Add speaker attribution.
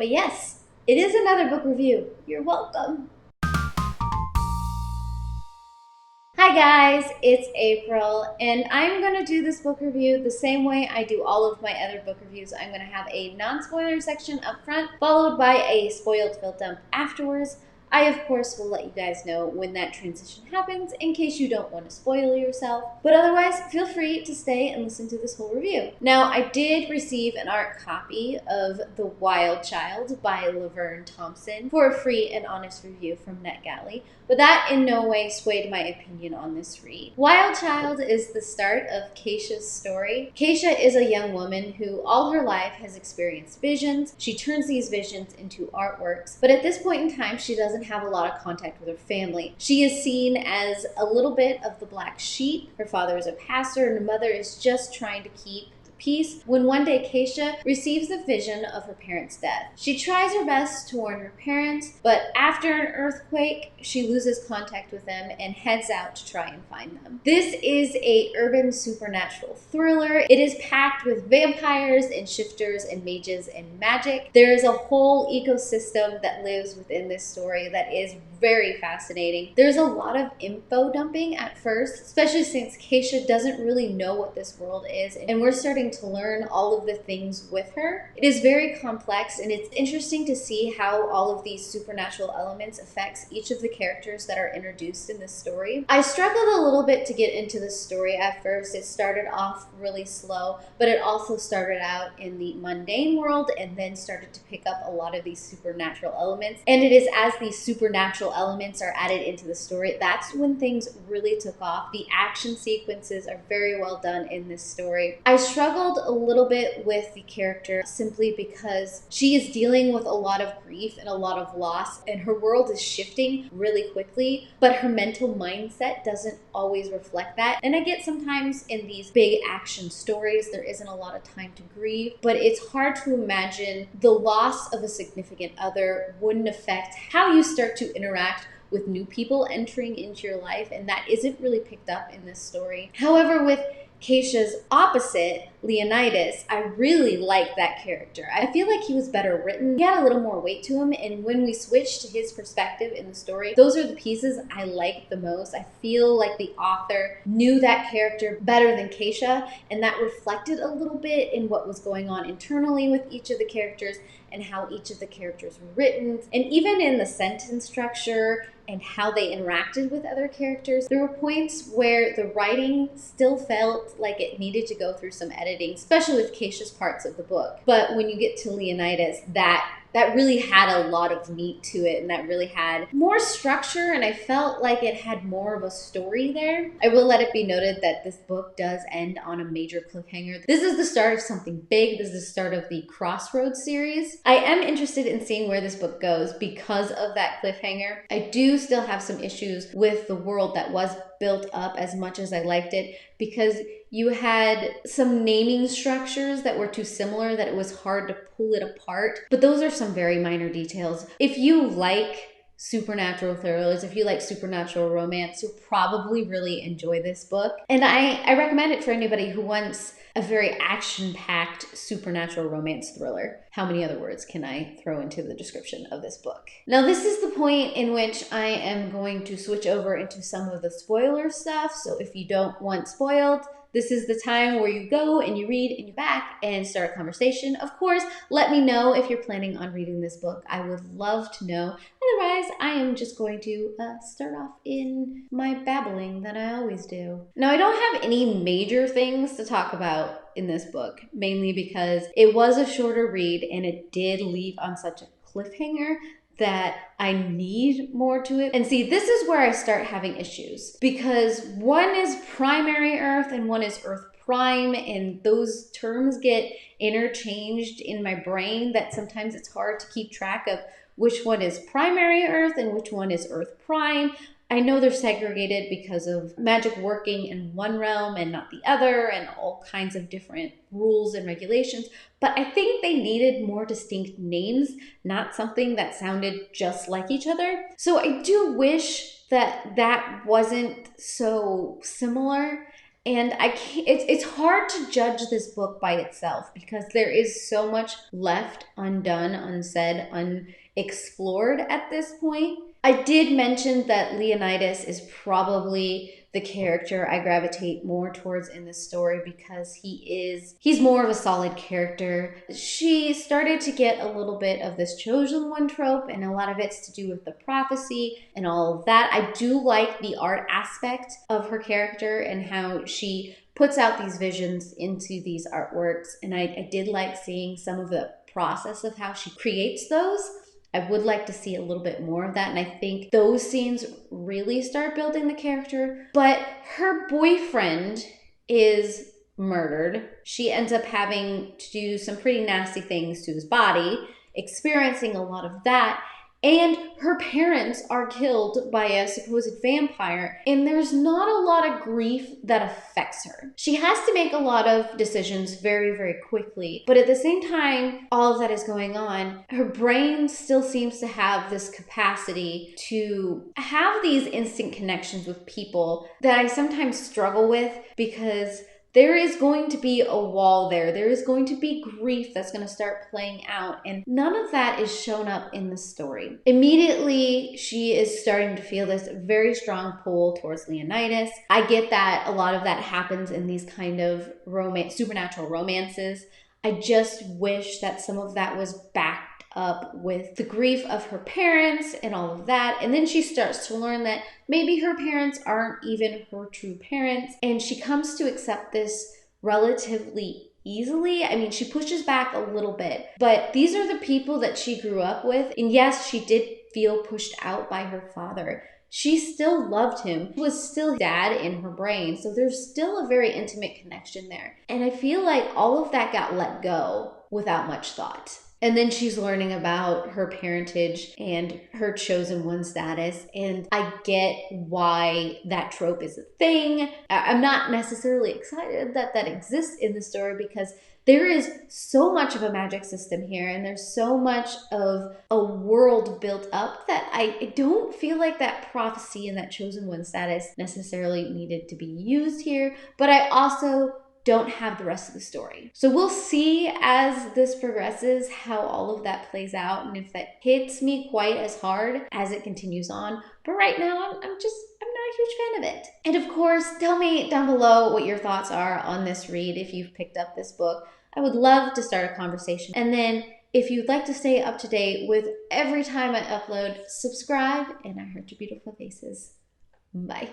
Speaker 1: But yes, it is another book review. You're welcome. Hi guys, it's April, and I'm going to do this book review the same way I do all of my other book reviews. I'm going to have a non-spoiler section up front, followed by a spoiled fill dump afterwards. I, of course, will let you guys know when that transition happens in case you don't want to spoil yourself. But otherwise, feel free to stay and listen to this whole review. Now, I did receive an art copy of The Wild Child by LaVerne Thompson for a free and honest review from NetGalley, but that in no way swayed my opinion on this read. Wild Child is the start of Keisha's story. Keisha is a young woman who all her life has experienced visions. She turns these visions into artworks, but at this point in time, she doesn't have a lot of contact with her family. She is seen as a little bit of the black sheep. Her father is a pastor and her mother is just trying to keep peace when one day Keisha receives a vision of her parents' death. She tries her best to warn her parents, but after an earthquake, she loses contact with them and heads out to try and find them. This is a urban supernatural thriller. It is packed with vampires and shifters and mages and magic. There is a whole ecosystem that lives within this story that is very fascinating. There's a lot of info dumping at first, especially since Keisha doesn't really know what this world is, and we're starting to learn all of the things with her. It is very complex, and it's interesting to see how all of these supernatural elements affects each of the characters that are introduced in this story. I struggled a little bit to get into the story at first. It started off really slow, but it also started out in the mundane world and then started to pick up a lot of these supernatural elements. And it is as these supernatural elements are added into the story, that's when things really took off. The action sequences are very well done in this story. I struggled a little bit with the character simply because she is dealing with a lot of grief and a lot of loss, and her world is shifting really quickly, but her mental mindset doesn't always reflect that. And I get sometimes in these big action stories, there isn't a lot of time to grieve, but it's hard to imagine the loss of a significant other wouldn't affect how you start to interact with new people entering into your life, and that isn't really picked up in this story. However, with Keisha's opposite, Leonidas, I really like that character. I feel like he was better written. He had a little more weight to him, and when we switched to his perspective in the story, those are the pieces I liked the most. I feel like the author knew that character better than Keisha, and that reflected a little bit in what was going on internally with each of the characters and how each of the characters were written, and even in the sentence structure and how they interacted with other characters. There were points where the writing still felt like it needed to go through some editing, especially with Keisha's parts of the book. But when you get to Leonidas, that really had a lot of meat to it, and that really had more structure, and I felt like it had more of a story there. I will let it be noted that this book does end on a major cliffhanger. This is the start of something big. This is the start of the Crossroads series. I am interested in seeing where this book goes because of that cliffhanger. I do still have some issues with the world that was built up as much as I liked it, because you had some naming structures that were too similar that it was hard to pull it apart. But those are some very minor details. If you like supernatural thrillers, if you like supernatural romance, you'll probably really enjoy this book. And I recommend it for anybody who wants a very action-packed supernatural romance thriller. How many other words can I throw into the description of this book? Now, this is the point in which I am going to switch over into some of the spoiler stuff. So if you don't want spoiled, this is the time where you go and you read and you back and start a conversation. Of course, let me know if you're planning on reading this book. I would love to know. Otherwise, I am just going to start off in my babbling that I always do. Now, I don't have any major things to talk about in this book, mainly because it was a shorter read and it did leave on such a cliffhanger that I need more to it. And see, this is where I start having issues, because one is primary Earth and one is Earth Prime, and those terms get interchanged in my brain that sometimes it's hard to keep track of which one is primary Earth and which one is Earth Prime. I know they're segregated because of magic working in one realm and not the other, and all kinds of different rules and regulations, but I think they needed more distinct names, not something that sounded just like each other. So I do wish that that wasn't so similar, And I can't, it's hard to judge this book by itself because there is so much left undone, unsaid, unexplored at this point. I did mention that Leonidas is probably the character I gravitate more towards in this story because he's more of a solid character. She started to get a little bit of this chosen one trope, and a lot of it's to do with the prophecy and all of that. I do like the art aspect of her character and how she puts out these visions into these artworks, and I did like seeing some of the process of how she creates those. I would like to see a little bit more of that, and I think those scenes really start building the character. But her boyfriend is murdered. She ends up having to do some pretty nasty things to his body, experiencing a lot of that. And her parents are killed by a supposed vampire, and there's not a lot of grief that affects her. She has to make a lot of decisions very, very quickly, but at the same time, all of that is going on, her brain still seems to have this capacity to have these instant connections with people that I sometimes struggle with because there is going to be a wall there. There is going to be grief that's going to start playing out, and none of that is shown up in the story. Immediately, she is starting to feel this very strong pull towards Leonidas. I get that a lot of that happens in these kind of supernatural romances. I just wish that some of that was backed up with the grief of her parents and all of that. And then she starts to learn that maybe her parents aren't even her true parents. And she comes to accept this relatively easily. I mean, she pushes back a little bit, but these are the people that she grew up with. And yes, she did feel pushed out by her father. She still loved him. He was still dad in her brain. So there's still a very intimate connection there. And I feel like all of that got let go without much thought. And then she's learning about her parentage and her chosen one status. And I get why that trope is a thing. I'm not necessarily excited that that exists in the story because there is so much of a magic system here and there's so much of a world built up that I don't feel like that prophecy and that chosen one status necessarily needed to be used here. But I also don't have the rest of the story. So we'll see as this progresses how all of that plays out and if that hits me quite as hard as it continues on. But right now, I'm not a huge fan of it. And of course, tell me down below what your thoughts are on this read if you've picked up this book. I would love to start a conversation. And then if you'd like to stay up to date with every time I upload, subscribe, and I heart your beautiful faces. Bye.